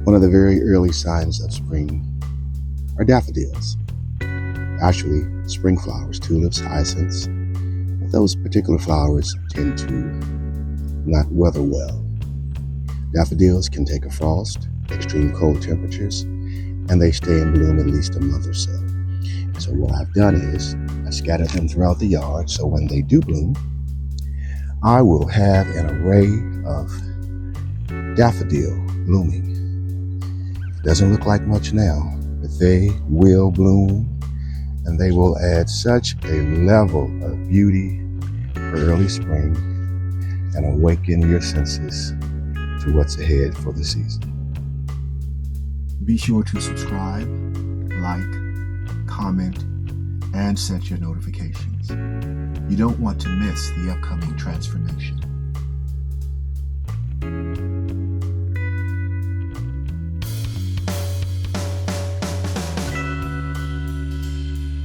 One of the very early signs of spring are daffodils. Actually, spring flowers, tulips, hyacinths. Those particular flowers tend to not weather well. Daffodils can take a frost, extreme cold temperatures, and they stay in bloom at least a month or so. So what I've done is I scattered them throughout the yard, so when they do bloom, I will have an array of daffodil blooming. It doesn't look like much now, but they will bloom, and they will add such a level of beauty for early spring and awaken your senses to what's ahead for the season. Be sure to subscribe, like, comment, and set your notifications. You don't want to miss the upcoming transformation.